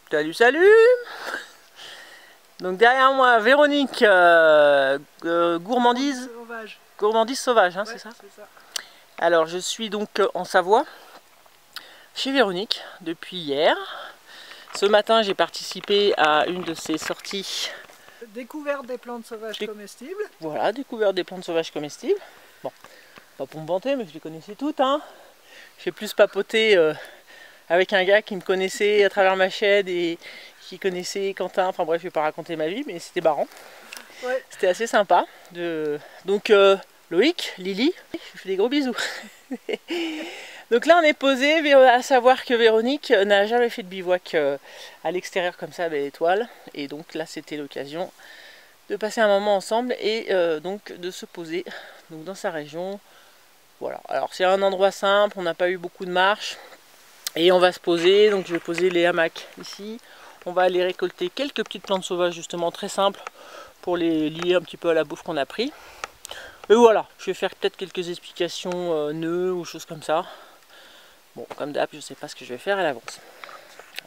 Salut, salut. Donc derrière moi, Véronique, gourmandise sauvage. Gourmandise sauvage, hein, ouais, c'est ça, ça. Alors je suis donc en Savoie, chez Véronique, depuis hier. Ce matin, j'ai participé à une de ces sorties. Découverte des plantes sauvages comestibles. Voilà, découverte des plantes sauvages comestibles. Bon, pas pour me vanter, mais je les connaissais toutes, hein. J'ai plus papoté avec un gars qui me connaissait à travers ma chaîne et qui connaissait Quentin. Enfin bref, je vais pas raconter ma vie, mais c'était marrant. Ouais. C'était assez sympa. Donc Loïc, Lily, je vous fais des gros bisous. Donc là on est posé, à savoir que Véronique n'a jamais fait de bivouac à l'extérieur comme ça avec l'étoile. Et donc là c'était l'occasion de passer un moment ensemble et donc de se poser donc, dans sa région. Voilà, alors c'est un endroit simple, on n'a pas eu beaucoup de marches. Et on va se poser, donc je vais poser les hamacs ici. On va aller récolter quelques petites plantes sauvages justement très simples pour les lier un petit peu à la bouffe qu'on a pris. Et voilà, je vais faire peut-être quelques explications nœuds ou choses comme ça. Bon, comme d'hab, je ne sais pas ce que je vais faire à l'avance.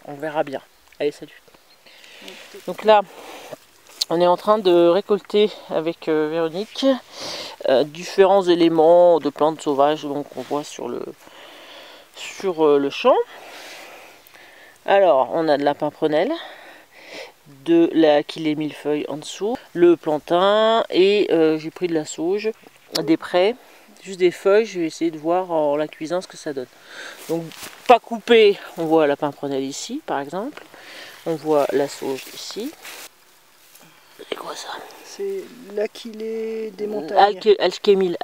On verra bien. Allez, salut. Donc là, on est en train de récolter avec Véronique différents éléments de plantes sauvages donc on voit sur le champ. Alors, on a de la pimprenelle, de l'achillée millefeuille en dessous, le plantain et j'ai pris de la sauge, des prés, juste des feuilles. Je vais essayer de voir en la cuisant ce que ça donne. Donc, pas coupé, on voit la pimprenelle ici par exemple, on voit la sauge ici. C'est quoi ça? C'est l'achillée des montagnes. Alchémile.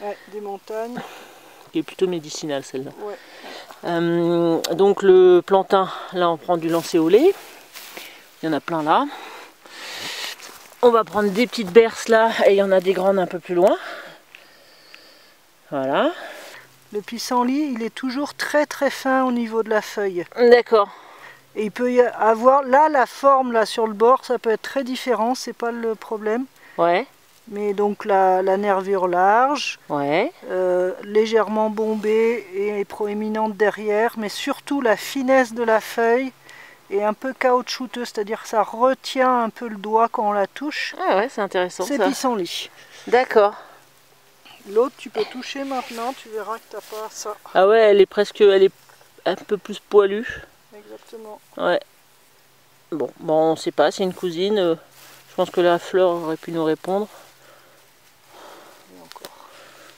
Ouais, des montagnes. Qui est plutôt médicinale celle-là. Ouais. Donc le plantain, là on prend du lancéolé. Il y en a plein là. On va prendre des petites berces là et il y en a des grandes un peu plus loin. Voilà. Le pissenlit, il est toujours très très fin au niveau de la feuille. D'accord. Et il peut y avoir là la forme là sur le bord, ça peut être très différent, c'est pas le problème. Ouais. Mais donc la nervure large, ouais. Légèrement bombée et proéminente derrière, mais surtout la finesse de la feuille est un peu caoutchouteuse, c'est-à-dire que ça retient un peu le doigt quand on la touche. Ah ouais, c'est intéressant. C'est pissenlit. D'accord. L'autre tu peux toucher maintenant, tu verras que t'as pas ça. Ah ouais, elle est un peu plus poilue. Exactement. Ouais. Bon, on sait pas, c'est une cousine. Je pense que la fleur aurait pu nous répondre.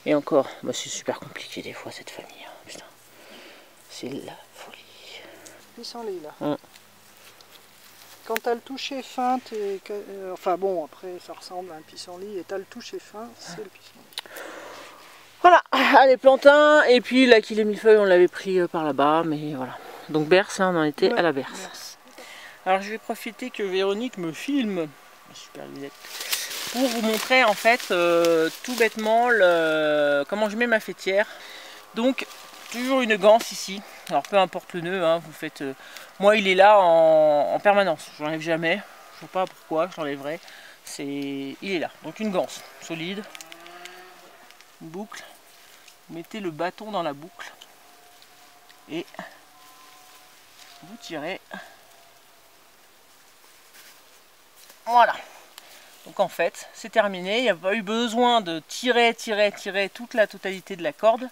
Et encore, bah c'est super compliqué des fois cette famille. Hein. Putain, c'est la folie. Pissenlit là. Quand t'as le toucher fin, enfin bon, après ça ressemble à un pissenlit, et t'as le toucher fin, c'est le pissenlit. Voilà, allez, plantain, et puis l'achillée millefeuille, on l'avait pris par là-bas, mais voilà. Donc berce, hein, on en était à la berce. Alors je vais profiter que Véronique me filme, super lunette, pour vous montrer en fait tout bêtement comment je mets ma fêtière. Donc toujours une ganse ici, alors peu importe le nœud, hein, vous faites. Moi il est là en permanence, je l'enlève jamais, je ne sais pas pourquoi je l'enlèverai, il est là. Donc une ganse solide, une boucle, vous mettez le bâton dans la boucle et vous tirez. Voilà. Donc en fait, c'est terminé. Il n'y a pas eu besoin de tirer toute la totalité de la corde.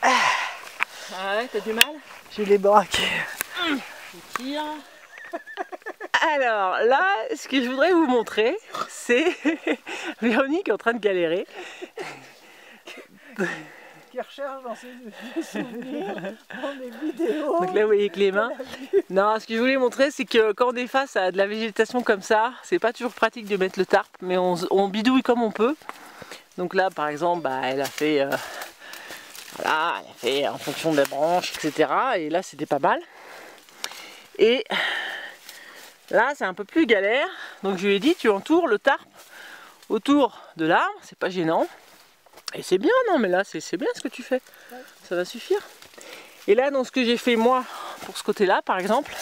Ah ouais, t'as du mal? J'ai les bras qui... Je tire. Alors là, ce que je voudrais vous montrer, c'est Véronique en train de galérer. Qui recherche dans ses souvenirs, dans les vidéos. Donc là vous voyez que les mains. Non, ce que je voulais montrer c'est que quand on est face à de la végétation comme ça, c'est pas toujours pratique de mettre le tarp, mais on bidouille comme on peut. Donc là par exemple, elle a fait voilà, elle a fait en fonction des branches, etc. Et là c'était pas mal. Et là c'est un peu plus galère. Donc je lui ai dit tu entoures le tarp autour de l'arbre, c'est pas gênant. Et c'est bien, non mais là c'est bien ce que tu fais, ça va suffire. Et là dans ce que j'ai fait moi, pour ce côté là par exemple,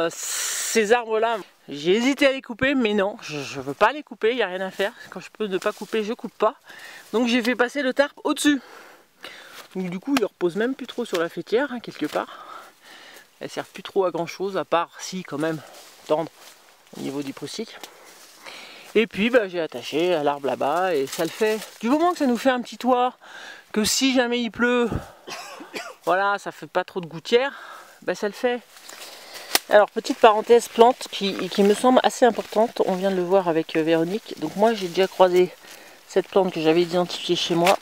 ces arbres là, j'ai hésité à les couper mais non, je veux pas les couper, il n'y a rien à faire. Quand je peux ne pas couper, je coupe pas. Donc j'ai fait passer le tarp au dessus. Donc du coup il repose même plus trop sur la fêtière, hein, quelque part. elles servent plus trop à grand chose, à part si quand même tendre au niveau du poustique. Et puis bah, j'ai attaché à l'arbre là-bas et ça le fait. Du moment que ça nous fait un petit toit, que si jamais il pleut, voilà, ça fait pas trop de gouttière, bah, ça le fait. Alors petite parenthèse plante qui me semble assez importante, on vient de le voir avec Véronique. Donc moi j'ai déjà croisé cette plante que j'avais identifiée chez moi.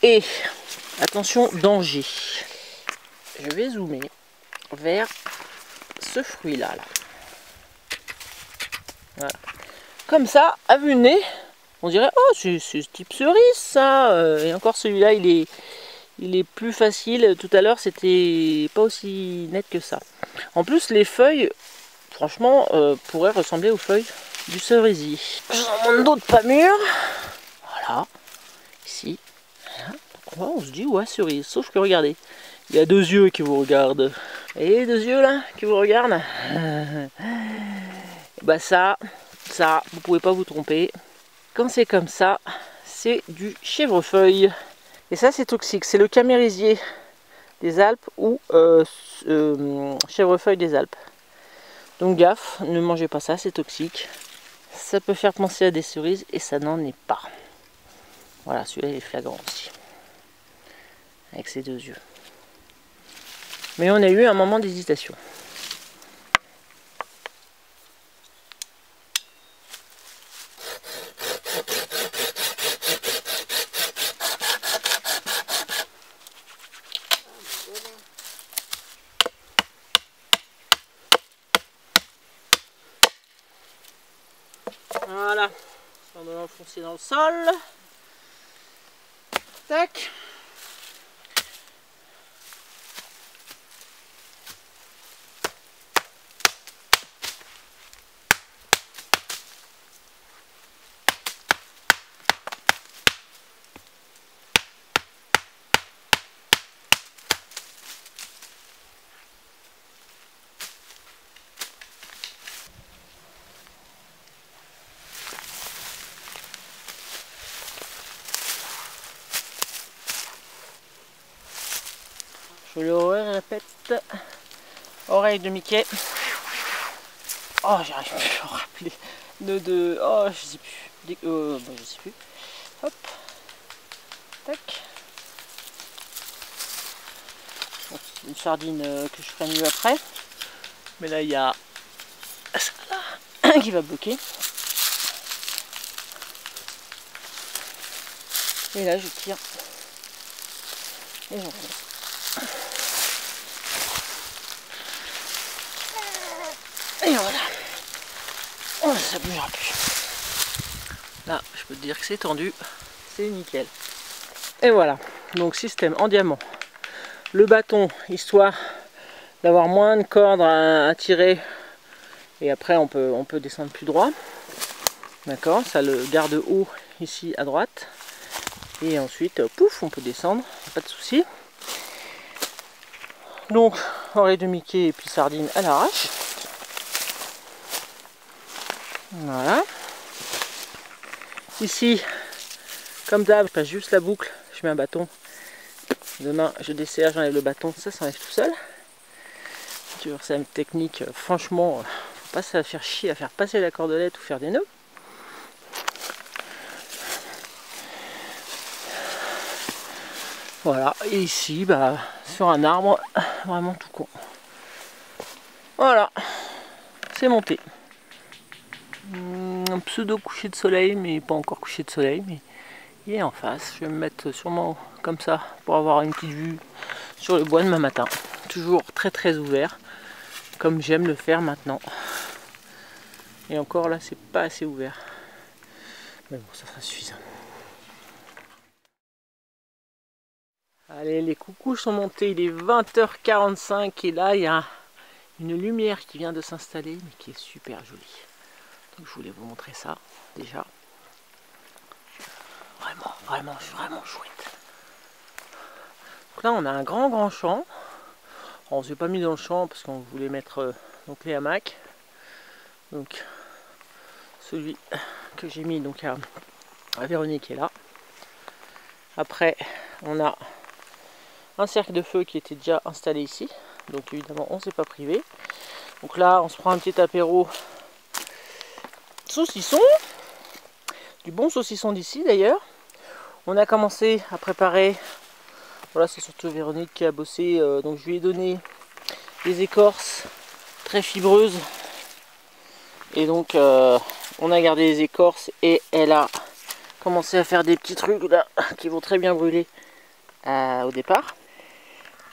Et attention, danger. Je vais zoomer vers ce fruit là. Voilà. Comme ça, à vue de nez, on dirait oh c'est type cerise ça. Et encore celui-là il est plus facile. Tout à l'heure c'était pas aussi net que ça. En plus les feuilles, franchement, pourraient ressembler aux feuilles du cerisier. J'en montre d'autres pas mûres. Voilà, ici. Voilà. On se dit ouais cerise, sauf que regardez, il y a deux yeux qui vous regardent. Et deux yeux là qui vous regardent. Bah ça, vous pouvez pas vous tromper. Quand c'est comme ça, c'est du chèvrefeuille. Et ça c'est toxique, c'est le camérisier des Alpes ou chèvrefeuille des Alpes. Donc gaffe, ne mangez pas ça, c'est toxique. Ça peut faire penser à des cerises et ça n'en est pas. Voilà, celui-là il est flagrant aussi. Avec ses deux yeux. Mais on a eu un moment d'hésitation. Voilà, on va l'enfoncer dans le sol. Tac. Je le répète, oreille de Mickey. Oh, j'arrive plus à me rappeler. Oh, je sais plus. Bon, je sais plus. Hop. Tac. Bon, une sardine que je ferai mieux après. Mais là, il y a ça là qui va bloquer. Et là, je tire. Et j'enfonce. Et voilà. Oh, ça bougera plus. Là, je peux te dire que c'est tendu. C'est nickel. Et voilà. Donc, système en diamant. Le bâton, histoire d'avoir moins de cordes à tirer. Et après, on peut descendre plus droit. D'accord. Ça le garde haut ici à droite. Et ensuite, pouf, on peut descendre. Pas de souci. Donc, oreille de Mickey et puis sardine à l'arrache. Voilà. Ici, comme d'hab, je passe juste la boucle, je mets un bâton. Demain, je desserre, j'enlève le bâton, ça s'enlève tout seul. Toujours cette technique, franchement, faut pas se faire chier à faire passer la cordelette ou faire des nœuds. Voilà, et ici, bah, sur un arbre, vraiment tout con. Voilà, c'est monté. Un pseudo coucher de soleil, mais pas encore coucher de soleil, mais il est en face. Je vais me mettre sûrement comme ça pour avoir une petite vue sur le bois demain matin. Toujours très très ouvert, comme j'aime le faire maintenant. Et encore là, c'est pas assez ouvert. Mais bon, ça sera suffisant. Allez, les coucous sont montés, il est 20h45 et là, il y a une lumière qui vient de s'installer, mais qui est super jolie. Donc je voulais vous montrer ça, déjà. Vraiment chouette. Donc là, on a un grand champ. Alors, on s'est pas mis dans le champ parce qu'on voulait mettre donc les hamacs. Donc, celui que j'ai mis donc à Véronique qui est là. Après, on a un cercle de feu qui était déjà installé ici. Donc évidemment on s'est pas privé. Donc là on se prend un petit apéro saucisson. Du bon saucisson d'ici d'ailleurs. On a commencé à préparer. Voilà, c'est surtout Véronique qui a bossé. Donc je lui ai donné des écorces très fibreuses. Et donc on a gardé les écorces et elle a commencé à faire des petits trucs là qui vont très bien brûler au départ.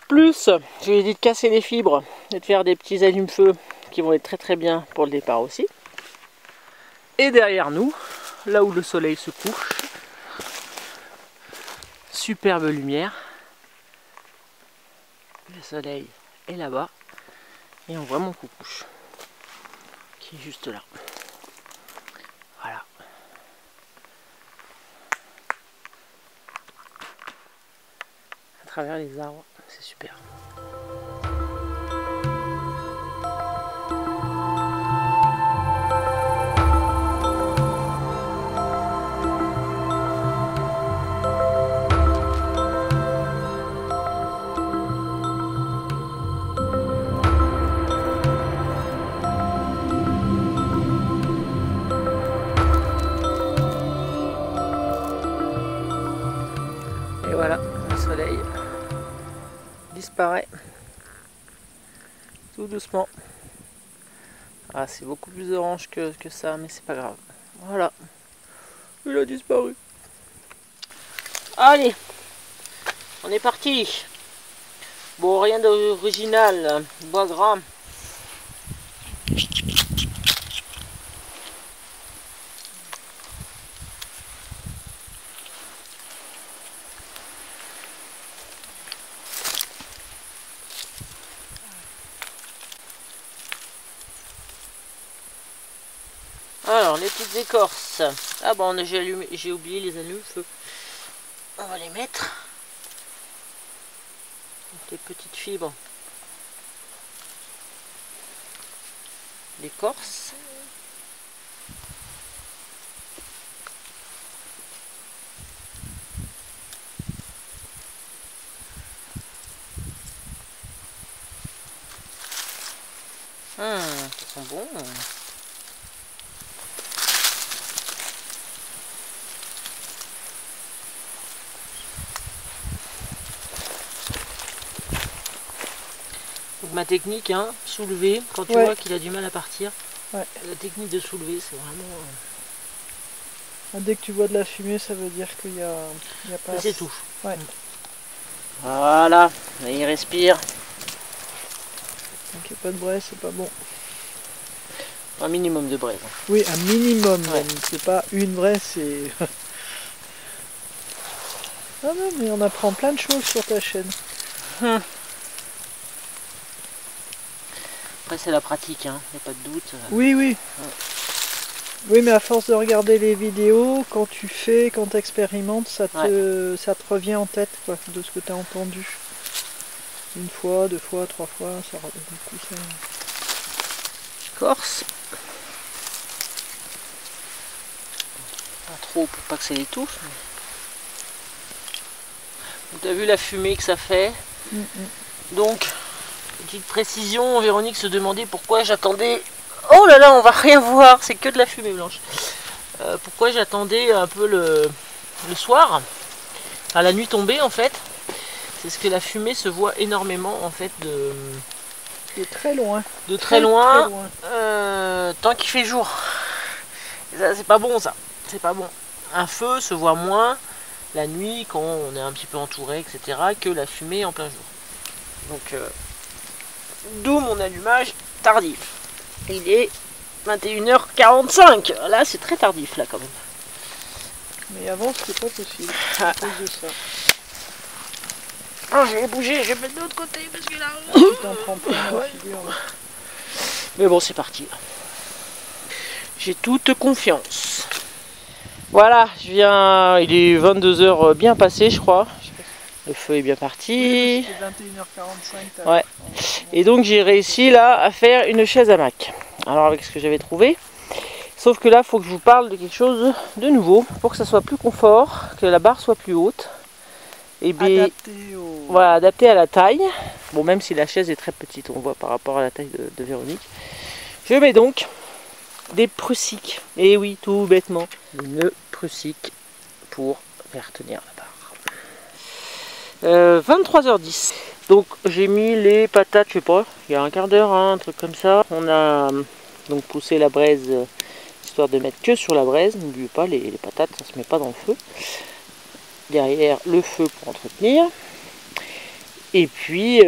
Plus, je lui ai dit de casser les fibres et de faire des petits allumes-feu qui vont être très très bien pour le départ aussi. Et derrière nous, là où le soleil se couche, superbe lumière. Le soleil est là-bas et on voit mon coucouche qui est juste là. Voilà. À travers les arbres, c'est super. Et voilà, le soleil disparaît tout doucement. Ah, c'est beaucoup plus orange que ça, mais c'est pas grave. Voilà, il a disparu. Allez, on est parti. Bon, rien d'original, bois gras. Alors, les petites écorces. Ah bon, j'ai oublié les allumes-feu. On va les mettre. Donc, les petites fibres d'écorce. Ça sent bon. Donc ma technique, hein, soulever, quand tu vois qu'il a du mal à partir, la technique de soulever, c'est vraiment... Dès que tu vois de la fumée, ça veut dire qu'il y a pas... C'est tout. Ouais. Voilà, il respire. Donc il n'y a pas de braise, c'est pas bon. Un minimum de braise. Oui, un minimum, c'est pas une braise, c'est... Ah non, mais on apprend plein de choses sur ta chaîne. Après c'est la pratique, hein, y a pas de doute. Oui, oui. Oui, mais à force de regarder les vidéos, quand tu fais, quand tu expérimentes, ça te revient en tête, quoi, de ce que tu as entendu. Une fois, deux fois, trois fois, ça revient beaucoup. Ça... Corse. Pas trop pour pas que ça l'étouffe. Mais... Tu as vu la fumée que ça fait. Donc, petite précision, Véronique se demandait pourquoi j'attendais... Oh là là, on va rien voir, c'est que de la fumée blanche. Pourquoi j'attendais un peu le soir, à la nuit tombée en fait. C'est parce que la fumée se voit énormément en fait de très loin. De très loin. Tant qu'il fait jour. C'est pas bon ça, c'est pas bon. Un feu se voit moins la nuit quand on est un petit peu entouré, etc. que la fumée en plein jour. Donc, d'où mon allumage tardif. Il est 21h45. Là, c'est très tardif, là, quand même. Mais avant, c'était pas possible. À cause de ça. Oh, je vais bouger, je vais mettre de l'autre côté, parce que là... Tu t'en prends plein la figure. Mais bon, c'est parti. J'ai toute confiance. Voilà, je viens... Il est 22h bien passé, je crois. Le feu est bien parti. Oui, c'était 21h45. Ouais. Et donc j'ai réussi là à faire une chaise hamac. Alors avec ce que j'avais trouvé. Sauf que là, il faut que je vous parle de quelque chose de nouveau. Pour que ça soit plus confort, que la barre soit plus haute. Et bien, adapté voilà, adapté à la taille. Bon, même si la chaise est très petite, on voit par rapport à la taille de Véronique. Je mets donc des prussiques. Et oui, tout bêtement, des nœuds prussiques pour faire tenir la barre. 23h10. Donc j'ai mis les patates, je sais pas, il y a un quart d'heure, hein, un truc comme ça. On a donc poussé la braise, histoire de mettre que sur la braise. N'oubliez pas, les patates, ça se met pas dans le feu. Derrière le feu pour entretenir. Et puis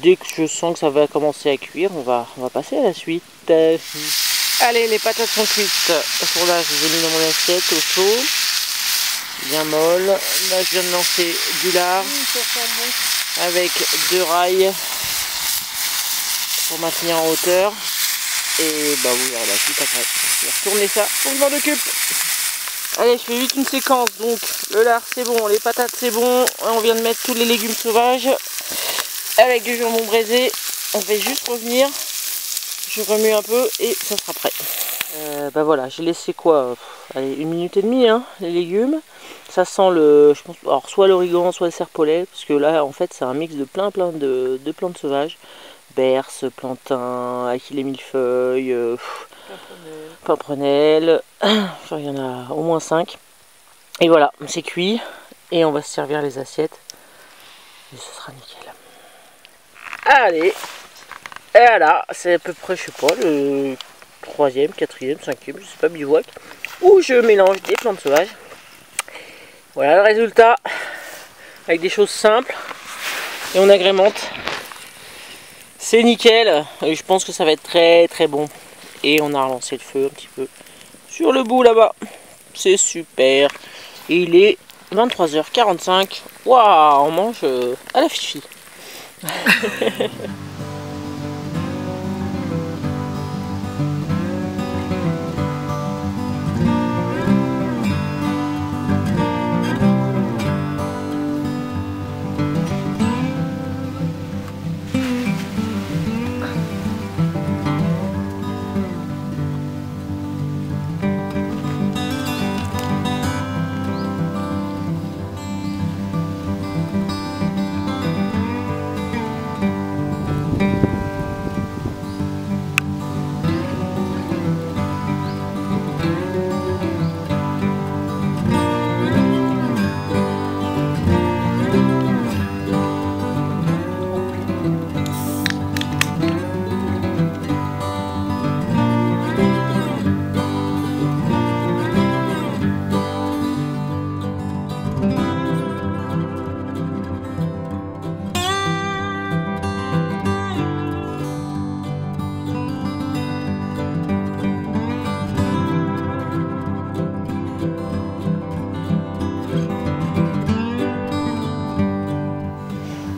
dès que je sens que ça va commencer à cuire, on va passer à la suite. Allez, les patates sont cuites. Pour là, je les ai mis dans mon assiette au chaud. Bien molle. Là, je viens de lancer du lard avec 2 rails pour maintenir en hauteur. Et bah vous verrez la suite après. Je vais retourner ça pour que je m'en occupe. Allez, je fais vite une séquence. Donc le lard c'est bon, les patates c'est bon. On vient de mettre tous les légumes sauvages avec du jambon braisé. On fait juste revenir. Je remue un peu et ça sera prêt. Bah voilà, j'ai laissé quoi, allez, 1 minute et demie, hein, les légumes. Ça sent le, je pense, alors soit l'origan, soit le serpolet, parce que là en fait c'est un mix de plein de plantes sauvages. Berce, plantain, ail et millefeuille, pimprenelle, enfin, il y en a au moins 5. Et voilà, c'est cuit et on va se servir les assiettes et ce sera nickel. Allez, et voilà, c'est à peu près, je sais pas, le 3e, 4e, 5e, je sais pas, bivouac, où je mélange des plantes sauvages. Voilà le résultat, avec des choses simples, et on agrémente. C'est nickel, et je pense que ça va être très très bon. Et on a relancé le feu un petit peu sur le bout là-bas. C'est super. Et il est 23h45. Waouh, on mange à la fifi.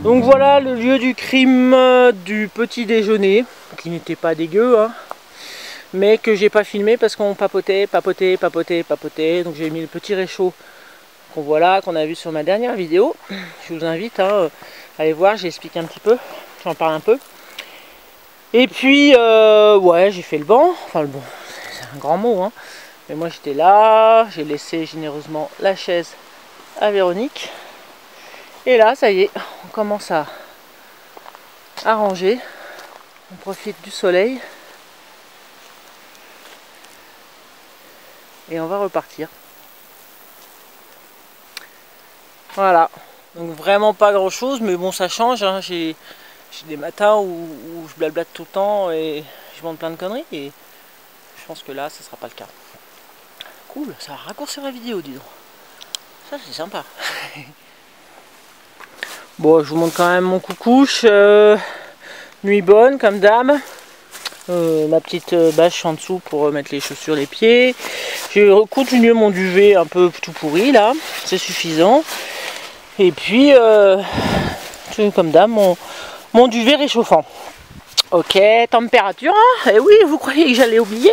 Donc voilà le lieu du crime du petit déjeuner, qui n'était pas dégueu, hein, mais que j'ai pas filmé parce qu'on papotait. Donc j'ai mis le petit réchaud qu'on voit là, qu'on a vu sur ma dernière vidéo. Je vous invite à aller voir, j'explique un petit peu, j'en parle un peu. Et puis ouais, j'ai fait le banc, enfin le banc, c'est un grand mot, hein, mais moi j'étais là, j'ai laissé généreusement la chaise à Véronique. Et là, ça y est, on commence à ranger. On profite du soleil. Et on va repartir. Voilà. Donc vraiment pas grand chose, mais bon, ça change, hein. J'ai des matins où je blablate tout le temps et je monte plein de conneries. Et je pense que là, ça sera pas le cas. Cool, ça va raccourcir la vidéo, dis donc. Ça, c'est sympa. Bon, je vous montre quand même mon coucouche. Nuit bonne, comme d'hab. Ma petite bâche en dessous pour mettre les chaussures, les pieds. J'ai continué mon duvet un peu tout pourri là. C'est suffisant. Et puis, comme d'hab, mon duvet réchauffant. Ok, température. Hein, et oui, vous croyez que j'allais oublier?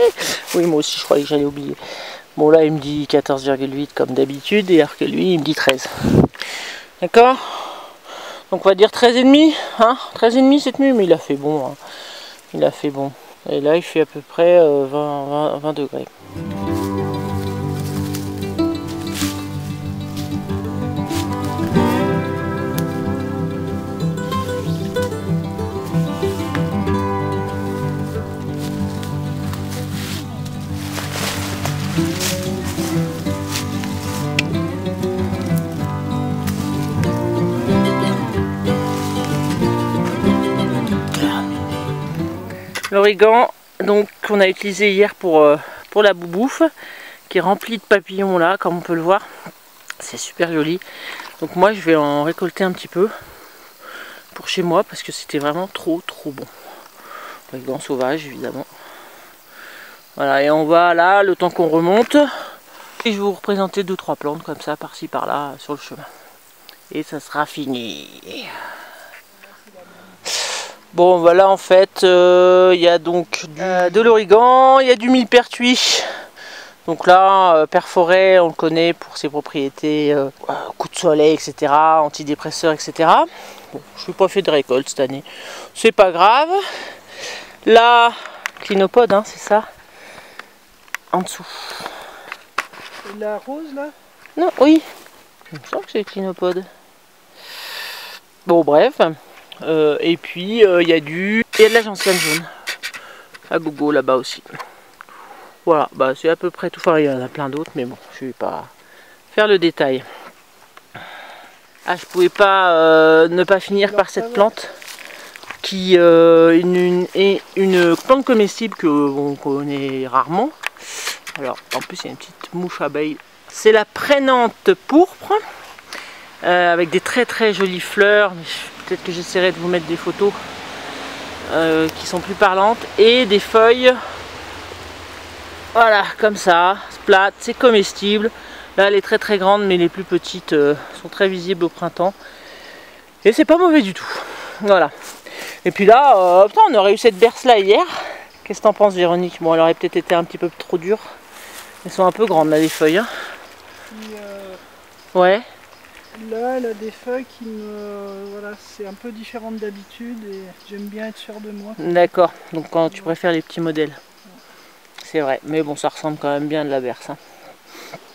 Oui, moi aussi, je croyais que j'allais oublier. Bon, là, il me dit 14,8 comme d'habitude. Et alors que lui, il me dit 13. D'accord? Donc on va dire 13,5, hein, 13,5 cette nuit, mais il a fait bon, hein. Il a fait bon. Et là il fait à peu près 20 degrés. L'origan donc qu'on a utilisé hier pour la boubouffe, qui est rempli de papillons là, comme on peut le voir. C'est super joli. Donc moi je vais en récolter un petit peu pour chez moi parce que c'était vraiment trop bon. Origan sauvage évidemment. Voilà, et on va là, le temps qu'on remonte, et je vais vous représenter 2-3 plantes comme ça, par-ci par-là, sur le chemin. Et ça sera fini. Bon, voilà, en fait, il y a donc de l'origan, il y a du millepertuis. Donc là, perforé, on le connaît pour ses propriétés, coup de soleil, etc., antidépresseur, etc. Bon, je n'ai pas fait de récolte cette année, c'est pas grave. Là, clinopode, hein, c'est ça. En dessous. Et la rose là? Non, oui. Je me sens que c'est le clinopode. Bon, bref. Et puis, il y a de la gentiane jaune. À gogo là-bas aussi. Voilà, bah c'est à peu près tout. Enfin, il y en a plein d'autres, mais bon, je vais pas faire le détail. Ah, je pouvais pas ne pas finir par cette plante qui est une plante comestible que on connaît rarement. Alors, en plus, il y a une petite mouche abeille. C'est la prénante pourpre, avec des très jolies fleurs. Peut-être que j'essaierai de vous mettre des photos qui sont plus parlantes. Et des feuilles, voilà, comme ça, plates, c'est comestible. Là, elle est très grande, mais les plus petites sont très visibles au printemps. Et c'est pas mauvais du tout. Voilà. Et puis là, putain, on aurait eu cette berce là hier. Qu'est-ce que t'en penses, Véronique? Bon, elle aurait peut-être été un petit peu trop dure. Elles sont un peu grandes là, les feuilles. Hein. Puis, ouais. Là, elle a des feuilles qui me... Voilà, c'est un peu différent d'habitude et j'aime bien être sûr de moi. D'accord, donc quand tu préfères les petits modèles. C'est vrai, mais bon, ça ressemble quand même bien à de la berce. Hein.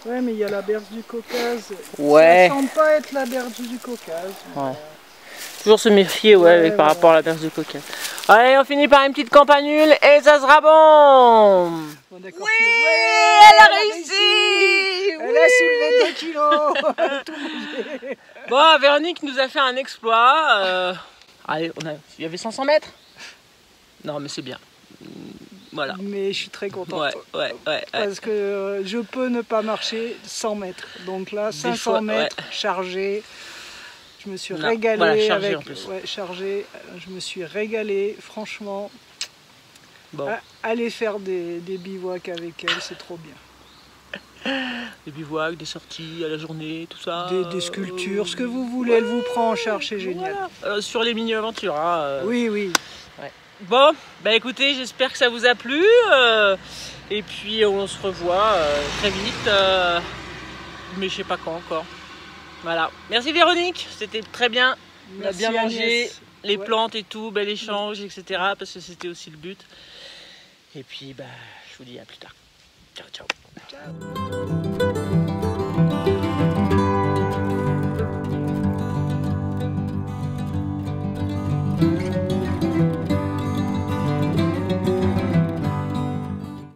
Ouais, mais il y a la berce du Caucase. Ouais. Ça semble pas être la berce du Caucase. Ouais. Toujours se méfier, ouais, par rapport à la berce du Caucase. Allez, on finit par une petite campanule et ça sera bon. Bon, oui, elle a réussi. Elle a soulevé 2 kilos. Bon, Véronique nous a fait un exploit. Allez, il y avait 500 mètres. Non, mais c'est bien. Voilà. Mais je suis très contente. Ouais. Parce que je peux ne pas marcher 100 mètres. Donc là, 500 mètres chargés. Je me suis régalée voilà, avec. En plus. Ouais, chargé. Je me suis régalée, franchement. Bon. Aller faire des bivouacs avec elle, c'est trop bien. Des bivouacs, des sorties à la journée, tout ça. Des sculptures, ce que vous voulez, elle vous prend en charge, c'est génial. Voilà. Sur les mini-aventures. Hein, Oui. Ouais. Bon, bah écoutez, j'espère que ça vous a plu. Et puis on se revoit très vite. Mais je sais pas quand encore. Voilà. Merci Véronique, c'était très bien. On a bien mangé, Agnès. Les plantes et tout, bel échange, etc. Parce que c'était aussi le but. Et puis bah je vous dis à plus tard. Ciao. Ciao.